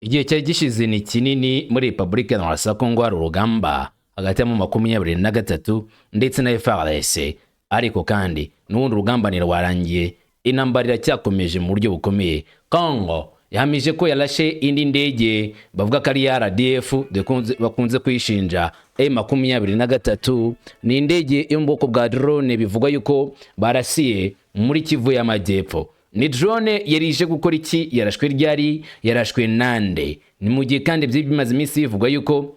Igihe cyari gishize ni kinini muri Repubulika Iharanira Kongo hari urugamba hagati ya 23 ndetse na FARDC, ariko kandi n'ubundi urugamba nirwarangiye, intambara iracyakomeje mu buryo bukomeye. Kongo yahamije ko yarashe indi ndege bavuga ko ari RDF bakunze kuyishinja M23, ni indege yo mu bwoko bwa drone bivugwa yuko barasiye muri Kivu y'Amajyepfo. Ni drone yarije gukora iki? Yarashwe ryari? Yarashwe nande? Ni mu gihe kandi bimaze iminsi bivugwa yuko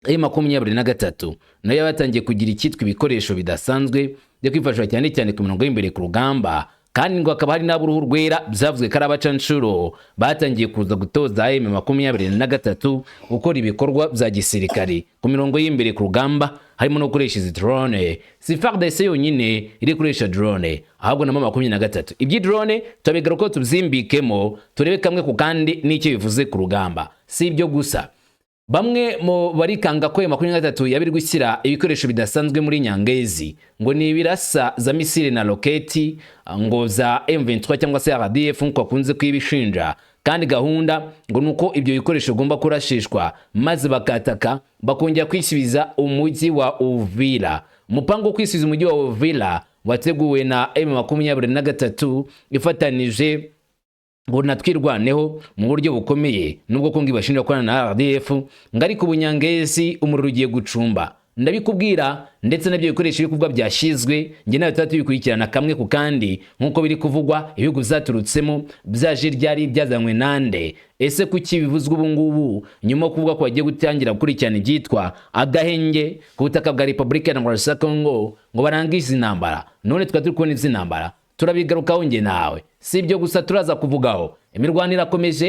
M23 nayo yabatangiye kugira icyitwa ibikoresho bidasanzwe byo kwifashisha cyane cyane ku mirongo y'imbere ku rugamba, kandi ngo akaba hari n'aburuhu rwera byavuzwe ko ari abacanshuro batangiye kuza gutoza M23 gukora ibikorwa bya gisirikare ku mirongo y'imbere ku rugamba, harimo no gukoresha izi drone. Si FARDC yonyine iri gukoresha drone, ahubwo na M23. Ibyi drone tubigaruka tubyimbikemo turebe kamwe ku kandi n'icyo bivuze ku rugamba. Si ibyo gusa, bamwe mu barikanga ko M23 yabiri gushyira ibikoresho bidasanzwe muri Nyangezi, ngo ni ibirasa za misile na roketi ngo za M23 cyangwa se RDF nko kunze kwibishinja, kandi gahunda ngo nuko ibyo bikoresho gomba kurashishwa maze bakataka bakongera kwisubiza umujyi wa UVIRA. Mupango kwisubiza umujyi wa UVIRA wateguwe na M23 ifatanije ngo natwirwaneho mu buryo bukomeye, nubwo Kongo ibashinja kwana na RDF ngari ku Bunyangezi umuriro ugiye gucumba. Ndabikubwira ndetse nabyo bikoresho bikuvugwa byashizwe, nge nayo tatubikurikirana kamwe ku kandi nkuko biri kuvugwa, ibihugu zaturutsemo byaje ryari byazanywe nande. Ese kuki bivuzwe ubu ngubu nyuma kuvuga ko bagiye gutangira gukurikirana ibyitwa agahenge ku butaka bwa Repubulika Iharanira Kongo ngo barangize intambara? None turi kubona izi ntambara turabigarukaho nge nawe. Si ibyo gusa turaza kuvugaho, imirwano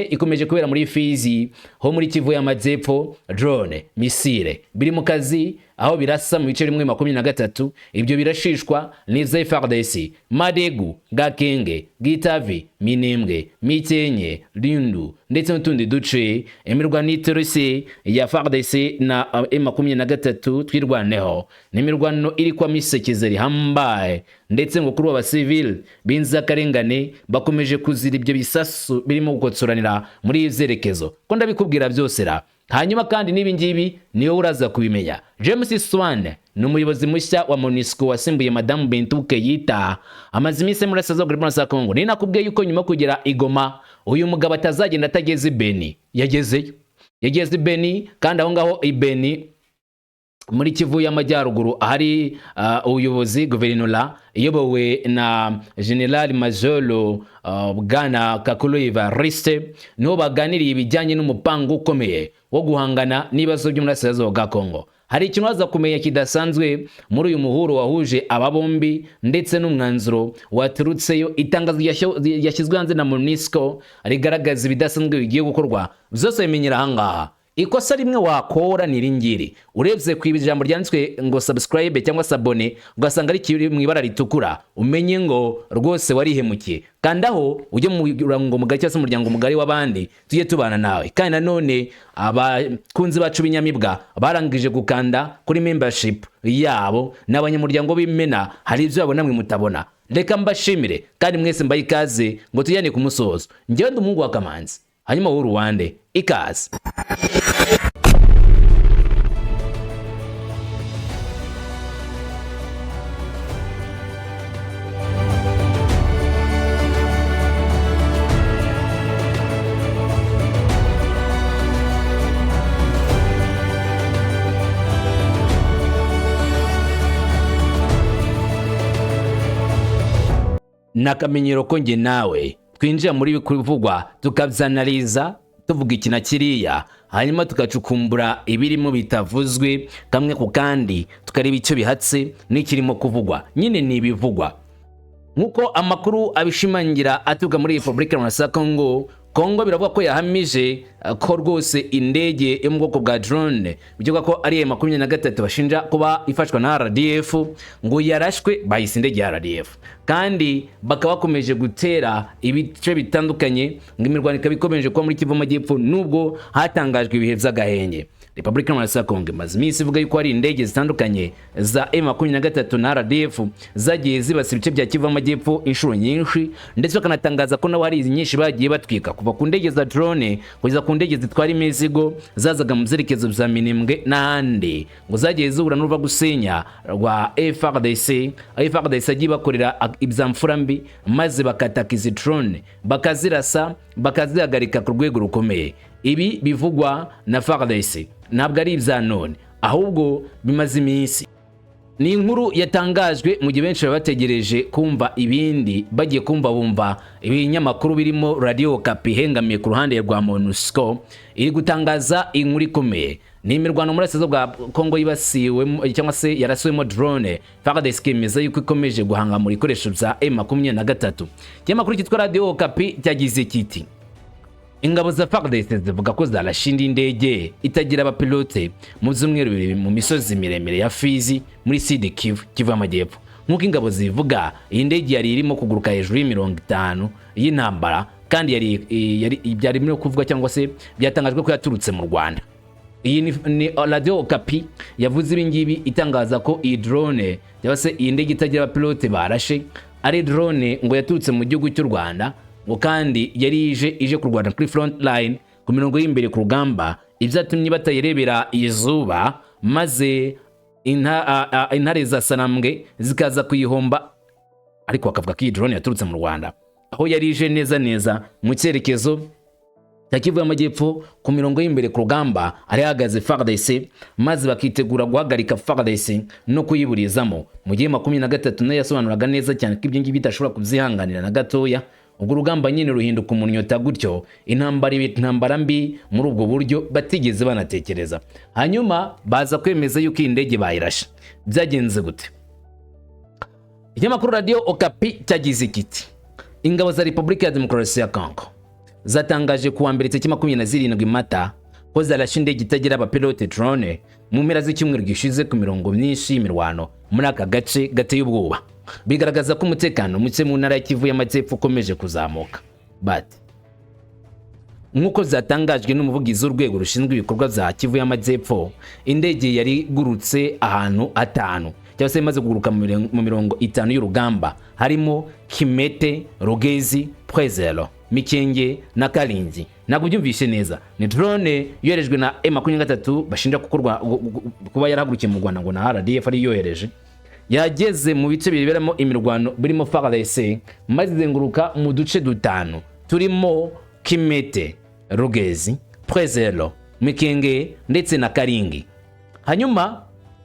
ikomeje kubera muri Fizi ho muri Kivu y'Amajyepfo. Drone, misile biri mu kazi aho birasa mu bice rimwe 23, ibyo birashishwa n'iza FARDC, Madegu, Gakenge, Gitavi, Minembwe, Mitenye, Lindu ndetse n'utundi duce. Imirwano iteruse ya FARDC na M23 twirwaneho ni imirwano iri kwa misekeze rihambaye, ndetse ngo kuri aba civil binza karengane bakomeje kuzira ibyo bisasu birimo gukotsoranira muri izerekezo ko ndabikubwira byose ra. Hanyuma kandi nibi ngibi niyo uraza kubimenya. James Swan ni umuyobozi mushya wa MONUSCO wasimbuye Madame Bentuke yita amaze iminsi muri Repubulika Kongo. Ni nakubwiye yuko nyuma kugera igoma uyu mugabo atazagenda atageze Beni. Yageze Beni, kandi aho ngaho ibeni muri Kivu y'Amajyaruguru hari ubuyobozi guverinora iyobowe na General Major Bwana Kakuluiva Riste, niho baganiriye ibijyanye n'umupango ukomeye wo guhangana n'ibibazo by'umurasirazuba bwa Kongo. Hari ikintu waza kumenya kidasanzwe muri uyu muhuro wahuje aba bombi ndetse n'umwanzuro waturutseyo. Itangazo yashyizwe hanze na MONUSCO rigaragaza ibidasanzwe bigiye gukorwa, byose bimenyera ahangaha. Ikosa rimwe wakora ni ringiri, urebye ku ijambo ryanditswe ngo subscribe cyangwa sabone ugasanga ari kiri mu ibara ritukura, umenye ngo rwose warihemukiye. Kandaho ujye mu murongo mugari cyangwa umuryango mugari w'abandi tujye tubana nawe. Kandi nanone abakunzi bacu b'inyamibwa barangije gukanda kuri membership yabo n'abanyamuryango b'imena, hari ibyo babona mwe mutabona. Reka mbashimire kandi mwese mbaye ikaze ngo tujyane ku musozo. Njyewe ndi umuhungu wa Kamanzi, hanyuma wowe Rwande ikaze. Nakamenyero ko nge nawe twinjira muri bikuvugwa tukabyanaliza tuvuga iki na kiriya, hanyuma tukacukumbura ibirimo bitavuzwe kamwe ku kandi tukareba icyo bihatse n'ikirimo kuvugwa. Nyine ni ibivugwa nkuko amakuru abishimangira atuga muri Repubulika Iharanira Kongo. Kongo biravuga ko yahamije ko rwose indege yo mu bwoko bwa drone bivuga ko ari M23 bashinja kuba ifashwa na RDF ngo yarashwe bahise indege ya RDF, kandi bakaba bakomeje gutera ibice bitandukanye ngo imirwano ikabikomeje kuba muri Kivu y'Amajyepfo, nubwo hatangajwe ibihe by'agahenge. Repubulika Iharanira Kongo maze iminsi ivuga yuko hari indege zitandukanye za M23 na RDF zagiye zibasira ibice bya Kivu y'Amajyepfo inshuro nyinshi, ndetse bakanatangaza ko naho hari nyinshi bagiye batwika kuva ku ndege za drone kugeza ku ndege zitwara imizigo zazaga mu byerekezo bya Minembwe n'ahandi ngo zagiye zihura n'uruva gusenya rwa FARDC agiye bakorera ibyamfura mbi maze bakataka izi drone bakazirasa bakazihagarika ku rwego rukomeye. Ibi bivugwa na FARDC ntabwo ari ibya none ahubwo bimaze iminsi. Ni inkuru yatangajwe mu gihe benshi bategereje kumva ibindi, bagiye kumva bumva ibinyamakuru birimo Radio Okapi hengamiye ku ruhande rwa MONUSCO iri gutangaza inkuru ikomeye. Ni imirwano muri Sezo bwa Kongo yibasiwe cyangwa se yaraswemo drone. FARDC imeze yuko ikomeje guhanga muri ikoresho bya M23. Ikinyamakuru cyitwa Radio Okapi cyagize kiti Ingabo za FARDC zivuga ko zarashe indege itagira abapilote mu byumweru bibiri mu misozi miremire ya Fizi muri Sud Kivu y'Amajyepfo. Nk'uko ingabo zivuga, iyi ndege yari irimo kuguruka hejuru y'50 y'intambara kandi yari muri kuvuga cyangwa se byatangajwe ko yaturutse mu Rwanda. Iyi ni Radio Okapi yavuze ibingibi itangaza ko iyi drone cyangwa se iyi ndege itagira abapilote barashe ari drone ngo yaturutse mu gihugu cy'u Rwanda, ngo kandi yari ije kurwana kuri front line ku mirongo y'imbere ku rugamba, ibyatumye batayirebera izuba maze intare za Sanambwe zikaza kuyihomba. Ariko bakavuga ko iyi drone yaturutse mu Rwanda, aho yari ije neza mu cyerekezo cya Kivu y'Amajyepfo ku mirongo y'imbere ku rugamba ari hagaze FARDC, maze bakitegura guhagarika FARDC no kuyiburizamo. Mu gihe 23 nayo yasobanuraga neza cyane ko ibyo ngibi bitashobora kubyihanganira na gatoya. Ubwo rugamba nyine ruhinduka umunyota gutyo, intambara mbi muri ubwo buryo batigeze banatekereza. Hanyuma baza kwemeza yuko indege bayirashe. Byagenze gute? Ikinyamakuru Radio Okapi cyagize kiti Ingabo za Repubulika ya Demokarasi ya Kongo zatangaje kuwa mbere tariki 27 Mata ko zarashe indege itagira abapilote drone mu mpera z'icyumweru gishize ku mirongo myinshi y'imirwano muri aka gace gateye ubwoba. Bigaragaza ko umutekano muke mu ntara ya Kivu y'Amajyepfo ukomeje kuzamuka. Nk'uko zatangajwe n'umuvugizi w'urwego rushinzwe ibikorwa bya Kivu y'Amajyepfo, indege yari gurutse ahantu atanu cyangwa se imaze kuguruka mu mirongo 5 y'urugamba, harimo Kimete, Rugezi, Pwezelo, Mikenge na Karinzi. Ntabwo byumvishe neza. Ni drone yoherejwe na M23 bashinja kuba yarahagurukiye mu Rwanda ngo na RDF ari yohereje. Yageze mu bice biberamo imirwano birimo FARDC maze izenguruka mu duce dutanu turimo Kimete, Rugezi, Pwezelo, Mikenge ndetse na Karingi. Hanyuma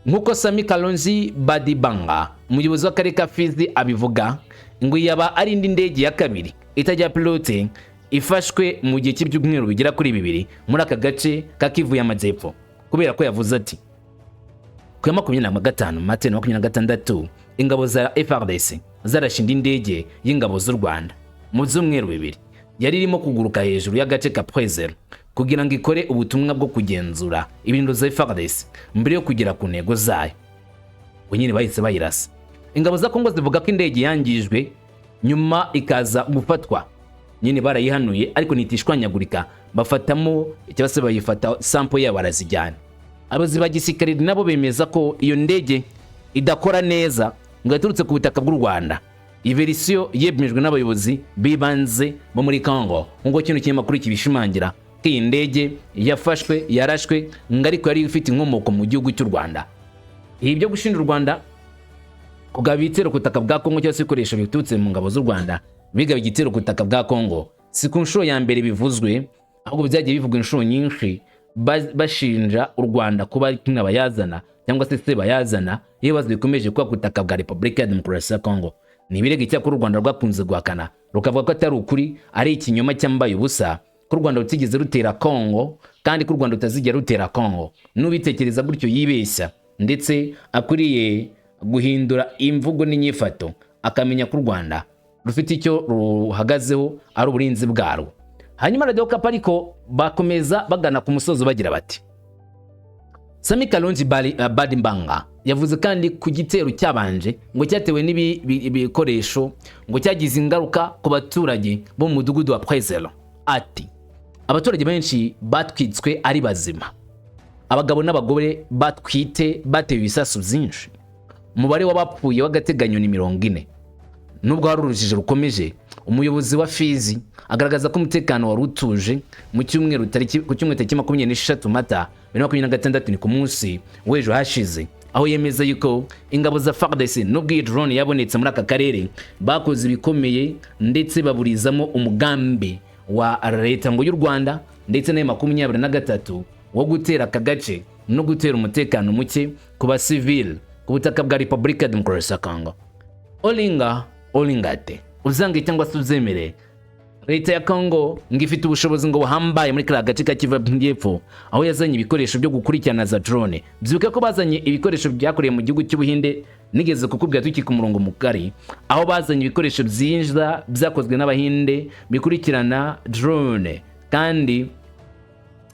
nk'uko Sami Kalonzi Badibanga, umuyobozi w'akarere ka Fizi abivuga, ngo yaba ari indi ndege ya kabiri itajya pilote ifashwe mu gihe cy'ibyumweru bigera kuri 2 muri aka gace ka Kivu y'Amajyepfo, kubera ko yavuze ati ku 25 Mata 26 ingabo za FARDC zarashe indege y'ingabo z'u Rwanda mu byumweru 2 yari irimo kuguruka hejuru y'agace ka Pwezelo kugira ngo ikore ubutumwa bwo kugenzura ibintu za FARDC mbere yo kugera ku ntego zayo. Wenyine bahise bayirasa. Ingabo za Kongo zivuga ko indege yangijwe nyuma ikaza gufatwa. Nyine barayihanuye ariko nitishwanyagurika, bafatamo cyangwa se bayifata sample ya barazijyana. Abazi bagisikari nabo bemeza ko iyo ndege idakora neza ngo yaturutse ku butaka bw'u Rwanda. Iyi verisiyo yemejwe n'abayobozi bibanze bo muri Congo, ngo kintu kinyamakuru kibishimangira ko iyi ndege yafashwe yarashwe ariko yari ifite inkomoko mu gihugu cy'u Rwanda. Ibi byo gushinja u Rwanda kugaba ibitero ku butaka bwa Kongo cyangwa se ikoresho biturutse mu ngabo z'u Rwanda bigaba igitero ku butaka bwa Kongo si ku nshuro ya mbere bivuzwe, ahubwo byagiye bivugwa inshuro nyinshi bashinja u Rwanda kuba ari nk'abayazana cyangwa se bayazana iyo bazikomeje kuba ku butaka bwa Repubulika ya Demokarasi ya Kongo. Ni ibirego cyakora u Rwanda rwakunze guhakana rukavuga ko atari ukuri, ari ikinyoma cyambaye ubusa, ko u Rwanda rutigeze rutera Kongo kandi ko u Rwanda rutazigera rutera Kongo. N'ubitekereza gutyo yibeshya, ndetse akuriye guhindura imvugo n'inyifato akamenya ko u Rwanda rufite icyo ruhagazeho ari uburinzi bwarwo. Hanyuma Radio Okapi ariko bakomeza bagana ku musozo bagira bati Sami Kalonzi Badibanga yavuze kandi ku gitero cyabanje ngo cyatewe n'ibikoresho ngo cyagize ingaruka ku baturage bo mu mudugudu wa Pwezelo. Ati abaturage benshi batwitswe ari bazima, abagabo n'abagore batwite batewe ibisasu byinshi. Umubare w'abapfuye w'agateganyo ni 40. Nubwo hari urujijo rukomeje, umuyobozi wa Fizi agaragaza ko umutekano wari utuje mu cyumweru tariki 26 Mata 2026 ni ku munsi w'ejo hashize, aho yemeza yuko ingabo za FARDC nubwo iyi drone yabonetse muri aka karere bakoze ibikomeye ndetse baburizamo umugambi wa leta ngo y'u Rwanda ndetse na M23 wo gutera aka gace no gutera umutekano muke ku basivile ku butaka bwa Repubulika Demokarasi ya Kongo. Olingate uzange cyangwa se uzemere, leta ya Kongo ngifite ubushobozi ngo buhambaye muri kara gace ka Kivu y'Epfo, aho yazanye ibikoresho byo gukurikirana za drone. Byibuka ko bazanye ibikoresho byakoreye mu gihugu cy'Ubuhinde, nigeze kukubwira tuki ku murongo mugari, aho bazanye ibikoresho byinjiza byakozwe n'Abahinde bikurikirana drone kandi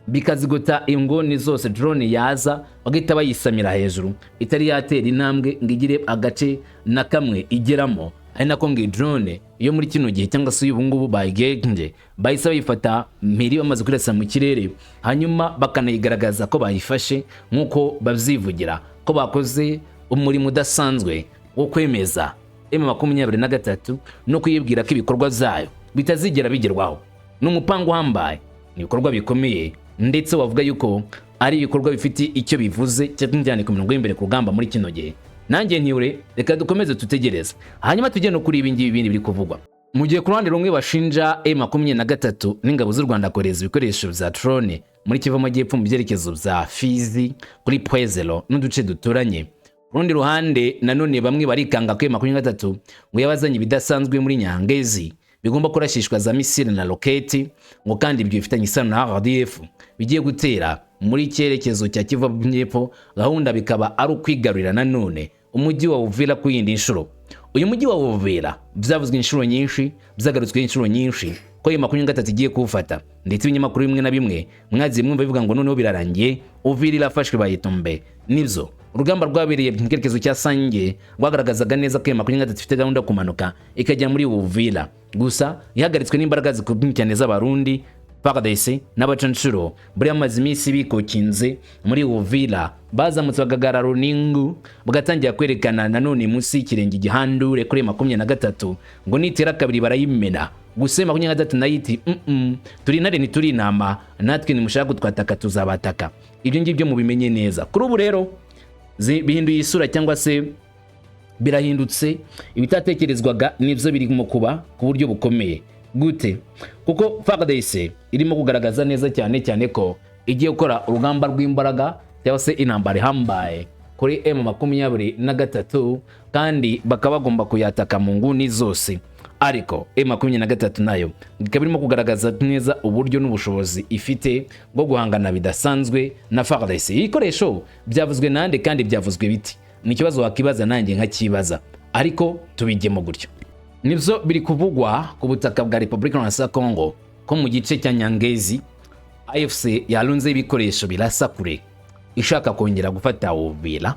bikazigota ingoni zose drone yaza bagahita bayisamira hejuru itari yatera intambwe ngigire agace na kamwe igeramo. Ari nako ngi drone iyo muri kino gihe cyangwa se ubu ngubu bayigenje bahise bayifata mpiri bamaze kurasa mu kirere, hanyuma bakanayigaragaza ko bayifashe nk'uko babyivugira ko bakoze umurimo udasanzwe wo kwemeza M23 no kuyibwira ko ibikorwa zayo bitazigera bigerwaho. N'umupango uhambaye, ni ibikorwa bikomeye ndetse wavuga yuko ari ibikorwa bifite icyo bivuze cyane ku mirongo y'imbere ku rugamba muri kino gihe. Nanjye ntiure reka dukomeze tutegereza, hanyuma tujye no kuri ibingibi bindi biri kuvugwa. Mu gihe ku ruhande rumwe bashinja M23 n'ingabo z'u Rwanda koreza ibikoresho bya drone muri Kivu y'Amajyepfo mu byerekezo bya Fizi kuri Pwezelo n'uduce duturanye, ku rundi ruhande nanone bamwe barikanga ko M23 ngo yabazanye ibidasanzwe muri Nyangezi bigomba kurashishwa za misile na roketi, ngo kandi ibyo bifitanye isano na RDF bigiye gutera muri cyerekezo cya Kivu y'Amajyepfo. Gahunda bikaba ari ukwigarurira nanone umujyi wa Uvira ku yindi nshuro. Uyu mujyi wa Uvira byavuzwe inshuro nyinshi, byagarutswe inshuro nyinshi ko M23 igiye kuwufata, ndetse ibinyamakuru bimwe na bimwe mwagiye mwumva bivuga ngo noneho birarangiye Uvira irafashwe bayitombe. Nibyo urugamba rwabereye mu cyerekezo cya Sange rwagaragazaga neza ko M23 ifite gahunda kumanuka ikajya muri Uvira, gusa ihagaritswe n'imbaraga zikomeye cyane z'Abarundi FARDC n'abacanshuro buri amazi iminsi bikokinze muri Uvira. Bazamutse bagagarara Runingu bagatangira kwerekana nanone munsi y'ikirenge gihandure kuri M23 ngo nitera kabiri barayimena. Gusa M23 nayiti turi nare ntituri inama, natwe nimushaka gutwataka tuzabataka. Ibyo ngibyo mubimenye neza. Kuri ubu rero bihinduye isura cyangwa se birahindutse, ibitatekerezwaga nibyo biri mu kuba ku buryo bukomeye. Gute? Kuko FARDC irimo kugaragaza neza cyane ko igiye gukora urugamba rw'imbaraga cyangwa se intambara ihambaye kuri M23 kandi bakaba bagomba kuyataka mu nguni zose. Ariko M23 nayo ikaba irimo kugaragaza neza uburyo n'ubushobozi ifite bwo guhangana bidasanzwe na FARDC. Ibikoresho byavuzwe nande kandi byavuzwe biti? Ni ikibazo wakibaza nanjye nkakibaza, ariko tubigemo gutyo. Nibyo biri kuvugwa ku butaka bwa Repubulika Iharanira Kongo ko mu gice cya Nyangezi AFC yarunze ibikoresho birasa kure ishaka kongera gufata Uvira.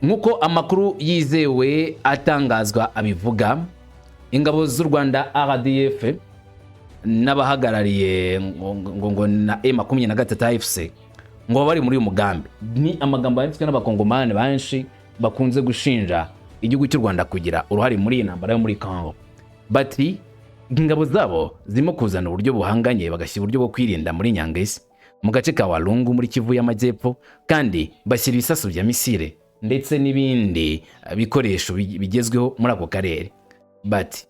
Nk'uko amakuru yizewe atangazwa abivuga, ingabo z'u Rwanda RDF n'abahagarariye ngo na M23 AFC ngo bari muri uyu mugambi. Ni amagambo yanditswe n'abakongomani benshi bakunze gushinja igihugu cy'u Rwanda kugira uruhare muri iyi ntambara yo muri Kongo. Bati ingabo zabo zirimo kuzana uburyo buhanganye bagashyira uburyo bwo kwirinda muri Nyangezi mu gace ka Walungu muri Kivu y'Amajyepfo, kandi bashyira ibisasu bya misile ndetse n'ibindi bikoresho bigezweho muri ako karere. Bati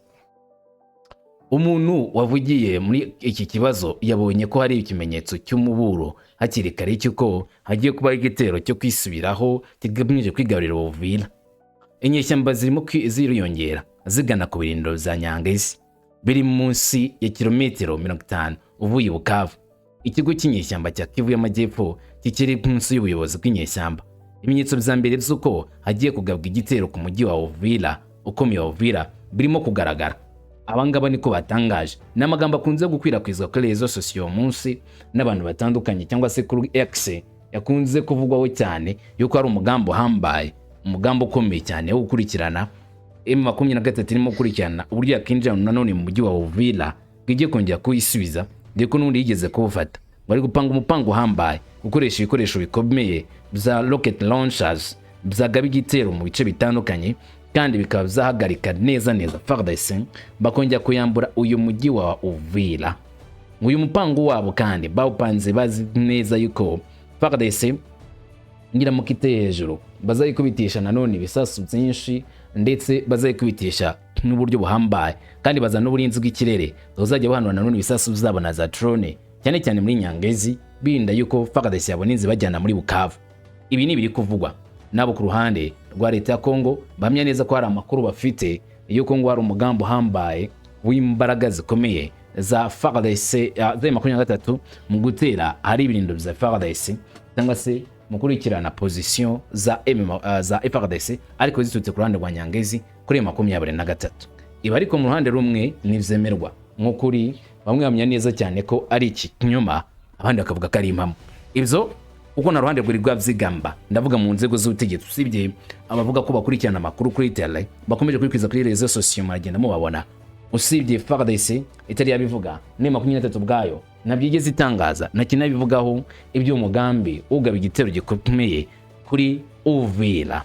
umuntu wavugiye muri iki kibazo yabonye ko hari ikimenyetso cy'umuburo hakiri kare cy'uko hagiye kuba igitero cyo kwisubiraho kigamije kwigarurira Uvira. Inyeshyamba zirimo ziriyongera zigana ku birindiro za Nyangezi biri munsi ya kilometero 50 uvuye Bukavu. Ikigo cy'inyeshyamba cya Kivu y'Amajyepfo kikiri munsi y'ubuyobozi bw'inyeshyamba. Ibimenyetso bya mbere by'uko hagiye kugabwa igitero ku mujyi wa Uvira ukomeye wa Uvira birimo kugaragara. Abangaba niko batangaje. N'amagambo akunze gukwirakwizwa kuri rezo sosiyo munsi n'abantu batandukanye cyangwa se kuri X yakunze kuvugwaho cyane yuko ari umugambo hambaye, umugambo ukomeye cyane wo gukurikirana M23 irimo gukurikirana uburyo yakinjira nanone mu mujyi wa Uvira bwigiye kongera kuyisubiza, ndiko n'undi yigeze kuwufata. Bari gupanga umupango hambaye gukoresha ibikoresho bikomeye bya rocket launchers byagaba igitero mu bice bitandukanye kandi bikaba byahagarika neza FARDC bakongera kuyambura uyu mujyi wa UVIRA. Uyu mupango wabo kandi bawupanze bazi neza yuko FARDC ngira mukite hejuru bazayikubitisha nanone ibisasu byinshi ndetse bazayikubitisha n'uburyo buhambaye, kandi bazana n'uburinzi bw'ikirere bazajya bahanura nanone ibisasu byabo na za drone cyane cyane muri Nyangezi, binda yuko FARDC yabona inzi bajyana muri Bukavu. Ibi ni biri kuvugwa nabo ku ruhande rwa leta ya Kongo, bamya neza ko hari amakuru bafite yuko ngo hari umugambo hambaye w'imbaraga zikomeye za FARDC za 23 mu gutera hari ibirindo bya FARDC cyangwa se mukurikirana position za FARDC ariko zitutse ku ruhande rwa Nyangezi kuri 23. Iba ariko mu ruhande rumwe nivyemerwa nk'ukuri, bamwe bamya neza cyane ko ari ikinyoma, abandi bakavuga ko ari impamo. Ibyo uko na ruhande rw'iri rwavyigamba, ndavuga mu nzego z'ubutegetsi, usibye abavuga ko bakurikirana amakuru kuri tele bakomeje kwikwiza kuri réseaux sociaux maragenda mubabona, usibye FARDC itari yabivuga ne 23 bwayo nabyigeze itangaza na kinabivugaho ibyo umugambi ugaba igitero gikomeye kuri UVIRA.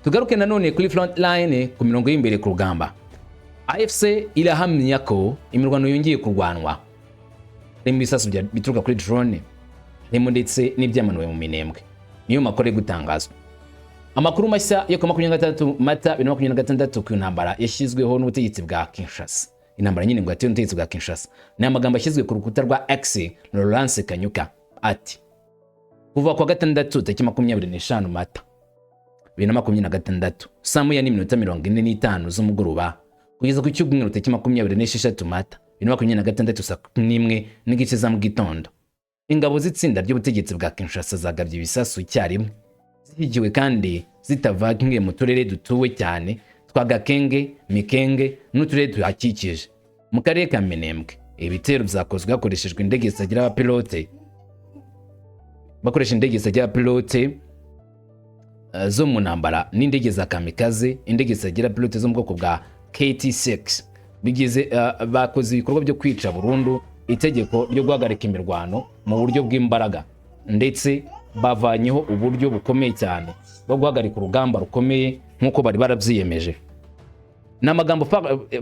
Tugaruke nanone kuri front line ku mirongo y'imbere ku rugamba. AFC irahamya ko imirwano yongeye kurwanwa, ibisasu bituruka kuri drone harimo ndetse n'ibyamanuwe mu minembwe, niyo makore gutangazwa. Amakuru mashya yo ku 23 Mata 2026 ku ntambara yashyizweho n'ubutegetsi bwa Kinshasa. Intambara nyine ngo yatewe n'ubutegetsi bwa Kinshasa ni amagambo yashyizwe ku rukuta rwa X Laurence Kanyuka ati: kuva kwa 6 tariki 25 Mata 2026 saa 1:45 z'umugoroba kugeza ku cyumweru tariki 26 Mata 2026 saa 1:00 za mu gitondo, ingabo zitsinda ry'ubutegetsi bwa Kinshasa zagabye ibisasu icyarimwe, zihigiwe kandi zitavanye mu turere dutuwe cyane twa Gakenge, Mikenge n'uturere tuhakikije mu karere ka Minembwe. Ibitero byakozwe hakoreshejwe indege zitagira abapilote, bakoresha indege zitagira abapilote zo mu ntambara n'indege za kamikaze, indege zitagira abapilote zo mu bwoko bwa KT6. Bigize bakoze ibikorwa byo kwica burundu itegeko ryo guhagarika imirwano mu buryo bw'imbaraga, ndetse bavanyeho uburyo bukomeye cyane bwo guhagarika urugamba rukomeye nk'uko bari barabyiyemeje. N'amagambo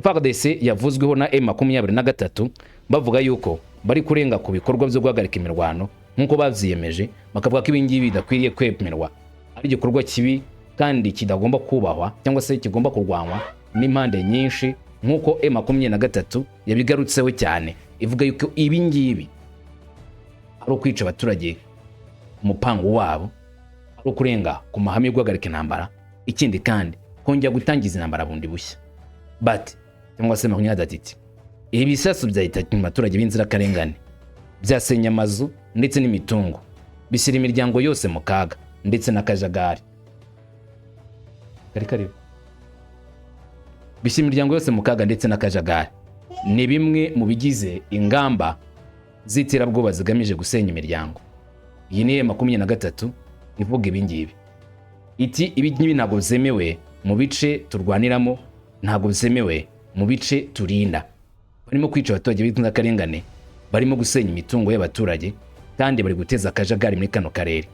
FARDC yavuzweho na M23 bavuga yuko bari kurenga ku bikorwa byo guhagarika imirwano nk'uko bavyiyemeje, bakavuga ko ibingibi bidakwiriye kwemerwa, ari igikorwa kibi kandi kidagomba kubahwa cyangwa se kigomba kurwanwa n'impande nyinshi, nk'uko M23 yabigarutseho cyane ivuga yuko ibingibi ari ukwica abaturage umupango wabo, ari kurenga ku mahame yo guhagarika intambara, ikindi kandi kongera gutangiza intambara bundi bushya. Bati cyangwa se iti ibi bisasu byahita mu baturage b'inzira karengane, byasenya amazu ndetse n'imitungo, bishyira imiryango yose mu kaga ndetse n'akajagari. Bishyira imiryango yose mu kaga ndetse n'akajagari ni bimwe mu bigize ingamba z'iterabwoba zigamije gusenya imiryango. Iyi ni 23 ivuga ibingibi iti ibingibi ntabwo byemewe mu bice turwaniramo, ntabwo byemewe mu bice turinda. Barimo kwica abaturage b'inzira karengane, barimo gusenya imitungo y'abaturage kandi bari guteza akajagari muri kano karere.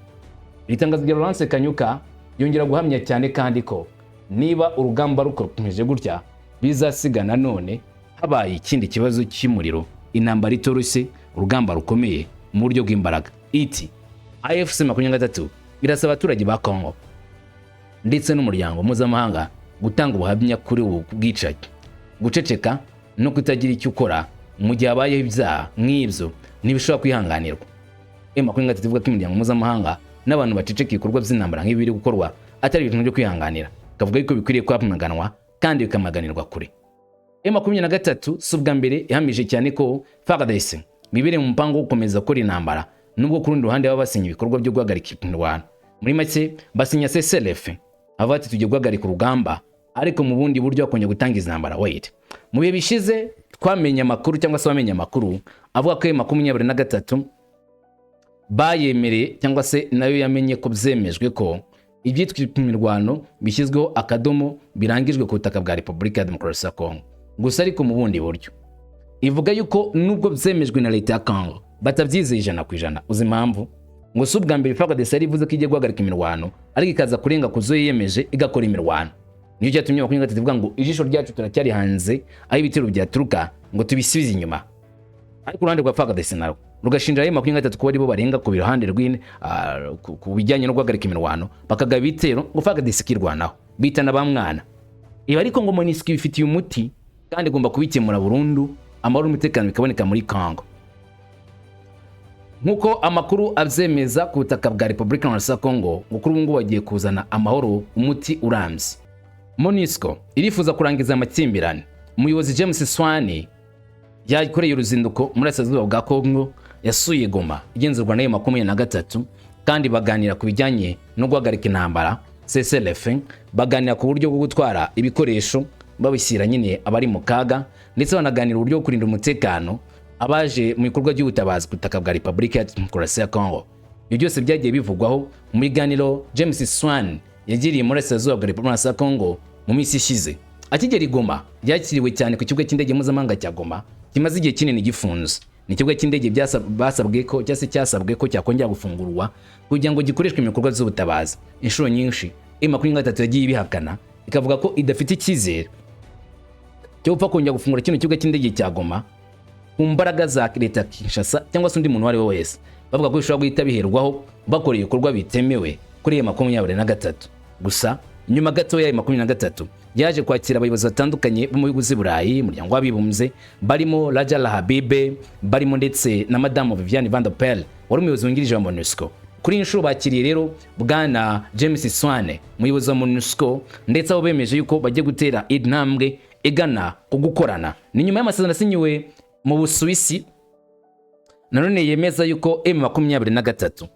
Ritangazo rya Laurence Kanyuka yongera guhamya cyane kandi ko niba urugamba rukomeje gutya bizasiga nanone habaye ikindi kibazo cy'umuriro, intambara itoroshye, urugamba rukomeye mu buryo bw'imbaraga. Iti AFC 23 irasaba abaturage ba Kongo ndetse n'umuryango mpuzamahanga gutanga ubuhamya kuri ubu bwicanyi, guceceka no kutagira icyo ukora mu gihe habayeho ibyaha nk'ibyo ntibishobora kwihanganirwa. M23 ivuga ko imiryango mpuzamahanga n'abantu baceceka ibikorwa by'intambara nk'ibi biri gukorwa atari ibintu byo kwihanganira, kavuga ko bikwiriye kwamaganwa kandi bikamaganirwa kure. M23 subwa mbere yahamije cyane ko FARDC bibere mu mpango gukomeza gukora intambara, nubwo ku rundi ruhande baba basinya ibikorwa byo guhagarika imirwano. Muri make basinya CSLF abati tujye guhagarika urugamba, ariko mu bundi buryo akongera gutangiza intambara. Wait, mu bihe bishize twamenye amakuru cyangwa se wamenye amakuru avuga ko M23 bayemereye cyangwa se nayo yamenye ko byemejwe ko ibyitwa imirwano bishyizweho akadomo birangijwe ku butaka bwa Repubulika ya Demokarasi ya Kongo. Gusa ariko mu bundi buryo ivuga yuko nubwo byemejwe na leta ya Kongo batabyizeye 100%. Uzi impamvu? ngo si ubwa mbere FARDC yari ivuze ko igiye guhagarika imirwano ariko ikaza kurenga ku zo yiyemeje igakora imirwano. Niyo cyatumye makumyabiri na gatatu ivuga ngo ijisho ryacu turacyari hanze aho ibitero byaturuka ngo tubisubize inyuma. Ariko uruhande rwa FARDC narwo rugashinja makumyabiri na gatatu ko ari bo barenga ku biruhande rw'ine ku bijyanye no guhagarika imirwano bakagaba ibitero ngo FARDC ikirwanaho bitana ba mwana. Ibi ariko ngo MONUSCO ifitiye umuti kandi igomba kubikemura burundu amahoro n'umutekano bikaboneka muri Congo. Nk'uko amakuru abyemeza ku butaka bwa Repubulika Iharanira Kongo ngo kuri ubu ngubu bagiye kuzana amahoro umuti urambye. MONUSCO irifuza kurangiza amakimbirane. Umuyobozi James Swane yakoreye uruzinduko muri Asazuba bwa Kongo yasuye Goma igenzurwa na makumyabiri na gatatu kandi baganira ku bijyanye no guhagarika intambara CCLF, baganira ku buryo bwo gutwara ibikoresho babishyira nyine abari mu kaga ndetse banaganira uburyo bwo kurinda umutekano abaje mu bikorwa by'ubutabazi ku butaka bwa Repubulika Iharanira Demokarasi ya Kongo. Ibyo byose byagiye bivugwaho mu biganiro James Swane yagiriye muri Asazuba bwa Repubulika ya Kongo mu minsi ishize. Akigera i Goma yakiriwe cyane ku kibuga cy'indege mpuzamahanga cya Goma kimaze igihe kinini gifunze. Ni ikibuga cy'indege basabwe ko cyasabwe ko cyakongera gufungurwa kugira ngo gikoreshwe mu bikorwa by'ubutabazi. Inshuro nyinshi makumyabiri na gatatu yagiye ibihakana ikavuga ko idafite icyizere cyo gupfa kongera gufungura kino kibuga cy'indege cya Goma ku mbaraga za leta Kinshasa cyangwa se undi muntu wari we wese. Bavuga ko bishobora guhita biherwaho bakora ibikorwa bitemewe kuri makumyabiri na gatatu. Gusa nyuma gato ya makumyabiri na gatatu yaje kwakira abayobozi batandukanye bo mu bihugu by'Iburayi, umuryango w'abibumbye, barimo Raja Habibe, barimo ndetse na Madame Viviane Van der Pel wari umuyobozi wungirije wa MONUSCO. Kuri inshuro bakiriye rero bwana James Swane umuyobozi wa MONUSCO ndetse abo bemeje yuko bagiye gutera intambwe igana ku gukorana. Ni nyuma y'amasezerano asinyiwe mu Busuwisi nanone yemeza yuko M23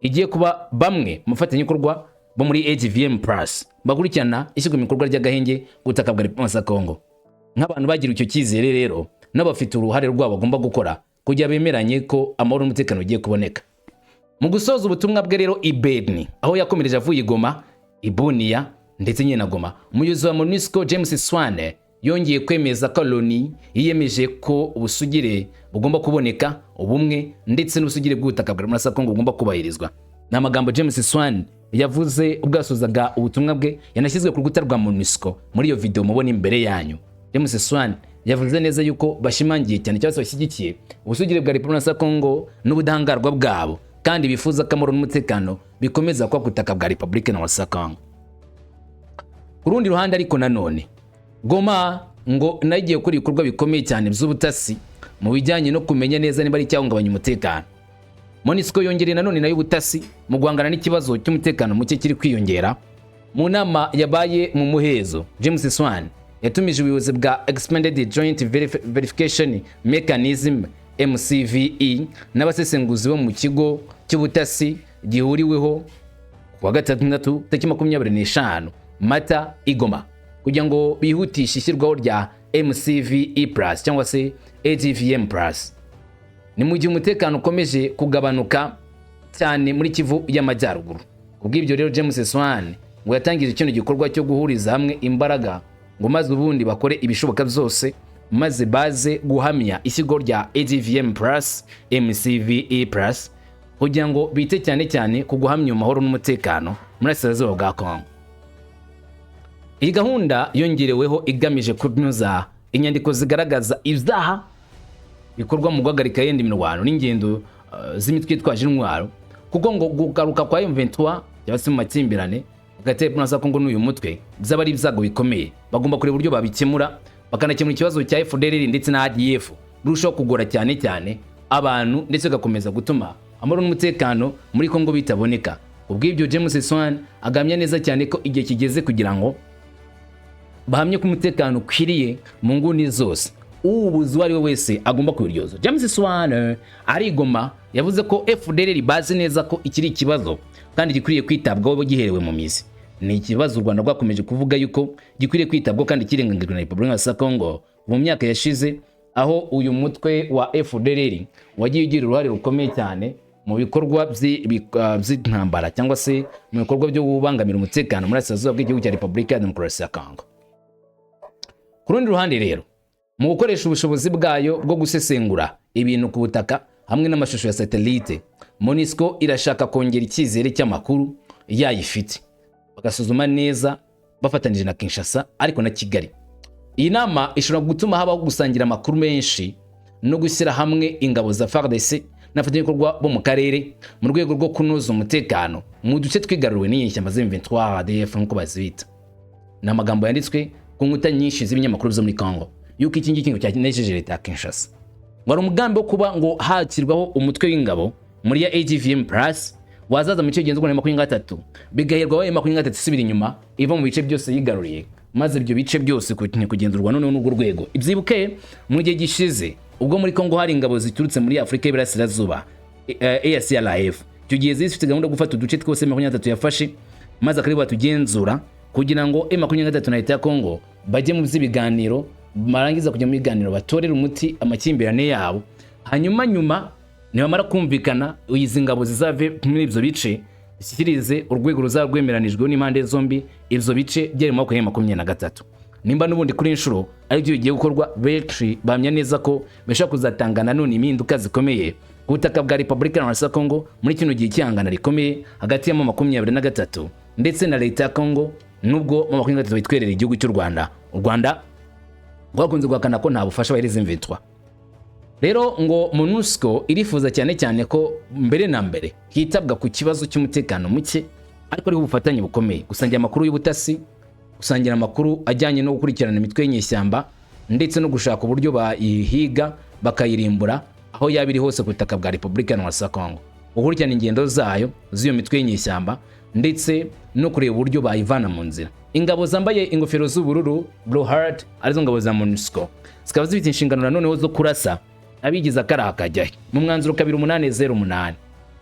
igiye kuba bamwe mu bafatanyabikorwa bo muri AGVM Plus bakurikirana ishyirwa mu bikorwa ry'agahenge gutaka bwa Repubulika ya Kongo. Nk'abantu bagira icyo cyizere rero n'abafite uruhare rwabo bagomba gukora kugira bemeranye ko amahoro n'umutekano ugiye kuboneka. Mu gusoza ubutumwa bwe rero Ibeni aho yakomereje avuye Goma, Ibunia ndetse nyine na Goma, umuyobozi wa MONUSCO James Swane yongeye kwemeza ko Loni yiyemeje ko ubusugire bugomba kuboneka, ubumwe ndetse n'ubusugire bw'ubutaka bwa Repubulika ya Kongo bugomba kubahirizwa. N'amagambo James Swane yavuze ubwasozaga ubutumwa bwe yanashyizwe ku rukuta rwa MONUSCO muri iyo video mubona imbere yanyu. James Swane yavuze neza yuko bashimangiye cyane cyangwa bashyigikiye ubusugire bwa Repubulika ya Kongo n'ubudahangarwa bwabo kandi bifuza ko amahoro n'umutekano bikomeza kwa kutaka bwa Repubulika ya Kongo. Ku rundi ruhande ariko nanone Goma ngo nagiye kuri ibikorwa bikomeye cyane by'ubutasi mu bijyanye no kumenya neza niba ari cyahungabanya umutekano. MONUSCO yongereye nanone nayo ubutasi mu guhangana n'ikibazo cy'umutekano muke kiri kwiyongera. Mu nama yabaye mu muhezo, James Swane yatumije ubuyobozi bwa Expanded Joint Verification Mechanism MCVE n'abasesenguzi bo mu kigo cy'ubutasi gihuriweho kuwa gatandatu tariki 25 Mata Igoma kugira ngo bihutishe ishyirwaho rya MCVE Plus cyangwa se AGVM Plus. Ni mu gihe umutekano ukomeje kugabanuka cyane muri Kivu y'Amajyaruguru. Kubw'ibyo rero James Swane ngo yatangije ikintu gikorwa cyo guhuriza hamwe imbaraga ngo maze ubundi bakore ibishoboka byose maze baze guhamya ishyirwaho rya AGVM Plus MCVE Plus kugira ngo bite cyane ku guhamya amahoro n'umutekano muri Asazuba bwa Kongo. Iyi gahunda yongereweho igamije kunyuza inyandiko zigaragaza ibyaha bikorwa mu guhagarika yenda imirwano n'ingendo z'imitwe yitwaje intwaro kuko ngo gugaruka kwa M23 yabase mu makimbirane hagati ya Repubulika ya Kongo n'uyu mutwe byaba ari ibyago bikomeye. Bagomba kureba uburyo babikemura bakanakemura ikibazo cya FDLR ndetse na RDF burushaho kugora cyane abantu ndetse gakomeza gutuma amahoro n'umutekano muri Kongo bitaboneka. Ubw'ibyo James Swane agamya neza cyane ko igihe kigeze kugira ngo bahamye ko umutekano ukwiriye mu nguni zose ubuzi wari we wese agomba kwiryoza. James Swane arigoma yavuze ko FDLR bazi neza ko ikiri ikibazo kandi gikwiriye kwitabwaho giherewe mu mizi. Ni ikibazo u Rwanda rwakomeje kuvuga yuko gikwiriye kwitabwaho kandi kirengagijwe na Repubulika ya Kongo mu myaka yashize, aho uyu mutwe wa FDLR wagiye ugira uruhare rukomeye cyane mu bikorwa by'intambara cyangwa se mu bikorwa byo kubangamira umutekano muri Asazuba bw'igihugu cya Repubulika ya Demokarasi ya Kongo. Ku rundi ruhande rero mu gukoresha ubushobozi bwayo bwo gusesengura ibintu ku butaka hamwe n'amashusho ya satellite, MONUSCO irashaka kongera icyizere cy'amakuru yayifite, bagasuzuma neza bafatanije na Kinshasa ariko na Kigali. Iyi nama ishobora gutuma habaho gusangira amakuru menshi no gushyira hamwe ingabo za FARDC n'abafatanyabikorwa bo mu karere mu rwego rwo kunoza umutekano mu duce twigaruriwe n'inyeshyamba za M23 RDF nk'uko bazita. Ni amagambo yanditswe ku nkuta nyinshi z'ibinyamakuru byo muri Congo yuko iki ngiki cyanejeje leta ya Kinshasa. Wari umugambi wo kuba ngo hakirwaho umutwe w'ingabo muri ya AGVM Plus wazaza mu cyo na 23 bigahirwa wa 23 isubira inyuma iva mu bice byose yigaruriye, maze ibyo bice byose kugenzurwa none n'urwo rwego. Ibyibuke mu gihe gishize ubwo muri Kongo hari ingabo ziturutse muri Afrika y'Iburasirazuba ASRF, icyo gihe zifite gahunda yo gufata uduce twose 23 yafashe, maze akari batugenzura kugira ngo M23 na leta ya Kongo bajye mu by'ibiganiro, marangiza kujya mu biganiro batorera umuti amakimbirane yabo, hanyuma nibamara kumvikana izi ngabo zizave muri ibyo bice zishyikirize urwego ruzarwemeranijwe n'impande zombi ibyo bice byari mu 2023. Nimba n'ubundi kuri inshuro ari byo bigiye gukorwa, benshi bamya neza ko bashaka kuzatangana none impinduka zikomeye ku butaka bwa Repubulika Iharanira Kongo muri kino gihe cyangana rikomeye hagati ya 23 ndetse na leta ya Kongo, nubwo 23 bitwerera igihugu cy'u Rwanda. U Rwanda rwakunze guhakana ko nta bufasha bahereza M23. Rero ngo MONUSCO irifuza cyane ko mbere na mbere hitabwa ku kibazo cy'umutekano muke, ariko ari ubufatanye bukomeye, gusangira amakuru y'ubutasi, gusangira amakuru ajyanye no gukurikirana imitwe y'inyeshyamba ndetse no gushaka uburyo bayihiga bakayirimbura aho yabiri hose ku butaka bwa Repubulika Iharanira Kongo, gukurikirana ingendo zayo z'iyo mitwe y'inyeshyamba ndetse no kureba uburyo bayivana mu nzira. Ingabo zambaye ingofero z'ubururu Blue Heart arizo ngabo za MONUSCO zikaba zifite inshingano nanoneho zo kurasa abigiza karaha kajyahe mu mwanzuro 2808.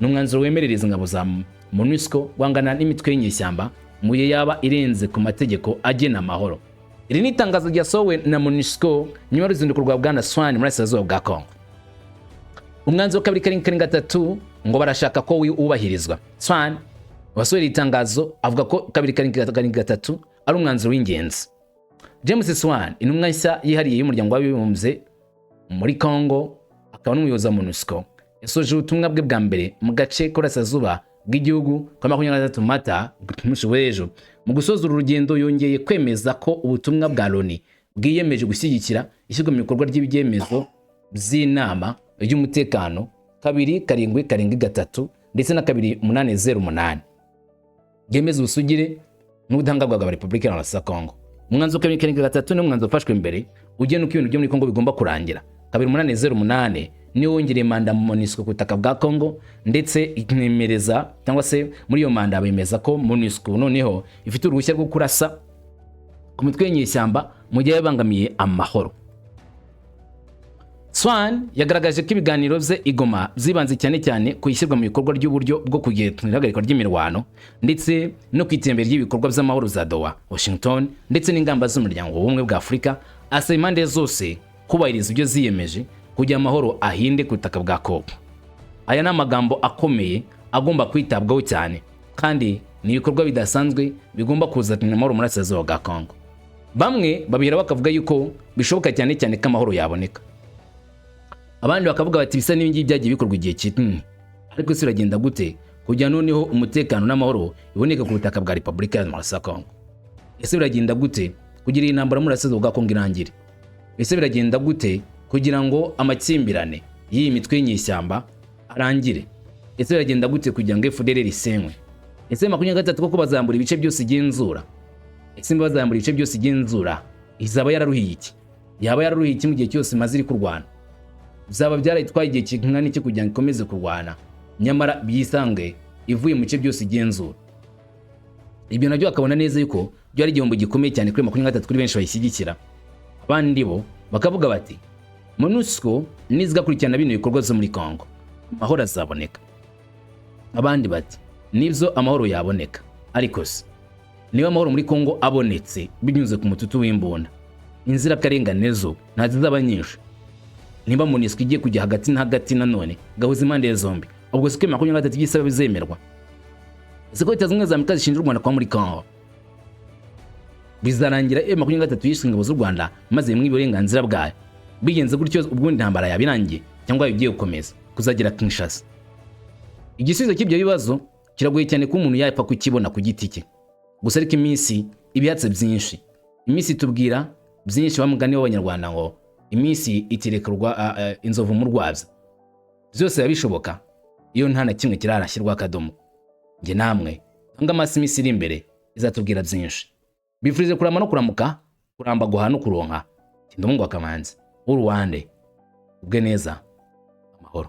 N'umwanzuro wemerereza ingabo za MONUSCO wangana n'imitwe y'inyeshyamba muye yaba irenze ku mategeko agena amahoro. Iri ni itangazo ryasohowe na MONUSCO nyuma y'uruzinduko rwa Bwana Swan muri Sazo bwa Kongo. Umwanzuro 243 ngo barashaka ko ubahirizwa. Swan wasohoye itangazo avuga ko 243 ari umwanzuro w'ingenzi. James Swan intumwa nshya yihariye y'umuryango w'abibumbye muri Kongo akaba n'umuyobozi wa MONUSCO yasoje ubutumwa bwe bwa mbere mu gace k'Iburasirazuba bw'igihugu kwa 23 Mata w'ejo. Mu gusoza urugendo yongeye kwemeza ko ubutumwa bwa Loni bwiyemeje gushyigikira ishyirwa mu bikorwa ry'ibyemezo by'inama y'umutekano 2743 ndetse na 2808 bwemeza ubusugire n'ubudahangarwa bwa Repubulika Iharanira Kongo. Umwanzuro 243 ni umwanzuro ufashwe imbere ugena uko ibintu byo muri Kongo bigomba kurangira. 2808 ni wongereye manda mu MONUSCO ku butaka bwa Kongo, ndetse inemereza cyangwa se muri iyo manda bemeza ko MONUSCO noneho ifite uruhushya rwo kurasa ku mitwe y'inyeshyamba mu gihe yabangamiye amahoro. Swan yagaragaje ko ibiganiro bye igoma zibanze cyane ku ishyirwa mu bikorwa ry'uburyo bwo kugenera ihagarikwa ry'imirwano ndetse no kwitembera ry'ibikorwa by'amahoro za Doha, Washington ndetse n'ingamba z'umuryango w'ubumwe bwa Afurika, asaba impande zose kubahiriza ibyo ziyemeje kugira amahoro ahinde ku butaka bwa Kongo. Aya ni amagambo akomeye agomba kwitabwaho cyane, kandi ni ibikorwa bidasanzwe bigomba kuzana amahoro muri Sazo bwa Kongo. Bamwe babihera bakavuga yuko bishoboka cyane ko amahoro yaboneka, abandi bakavuga bati bisa n'ibingi byagiye bikorwa igihe kinini, ariko se biragenda gute kugira noneho umutekano n'amahoro iboneka ku butaka bwa Repubulika Iharanira Kongo? Ese biragenda gute kugira intambara muri Sazo bwa Kongo irangire? Ese biragenda gute kugira ngo amakimbirane y'iyi mitwe y'inyeshyamba arangire? Ese biragenda gute kugira ngo FDLR isenywe? Ese 23 koko bazambura ibice byose igenzura? Ese bazambura ibice byose igenzura izaba yararuhiye iki? Yaba yararuhiye iki mu gihe cyose maziri kurwana? Zaba byarayitwaye igihe kingana iki kugira ngo ikomeze kurwana nyamara byisange ivuye mu bice byose igenzura? Ibyo nabyo akabona neza yuko byari igihombo gikomeye cyane kuri 23 kuri benshi bayishyigikira. Abandi bo bakavuga bati MONUSCO nizgakurikirana bino bikorwa zo muri Kongo amahoro azaboneka. Abandi bati nibyo amahoro yaboneka, ariko se niba amahoro muri Kongo abonetse binyuze ku mututu w'imbunda, inzira karengane zo ntazizaba nyinshi. Niba MONUSCO igiye kujya hagati na hagati nanone gahuza impande zombi, ubwo siko 23 gisaba bizemerwa? Siko itazumwe za mikazi shinjura Rwanda kwa muri Kongo bizarangira 23 yishinga ingabo z'u Rwanda maze imwe iburenganzira bwayo bigenze gutyo, ubwo intambara yabirangiye cyangwa bigiye gukomeza kuzagira Kinshasa. igisubizo cy'ibyo bibazo kiragoye cyane ko umuntu yapfa kukibona ku giti cye. Gusa ariko iminsi ibihatse byinshi, iminsi tubwira byinshi bamugani w'abanyarwanda ngo iminsi itirekurwa inzovu mu rwabya. Byose yabishoboka iyo nta na kimwe kirarashyirwa akadomo. Nge namwe anga amasi iminsi iri imbere izatubwira byinshi. Bifurize kurama no kuramuka, kuramba guha no kuronka. Kindumungu akamanzi uruwande ubwe neza amahoro.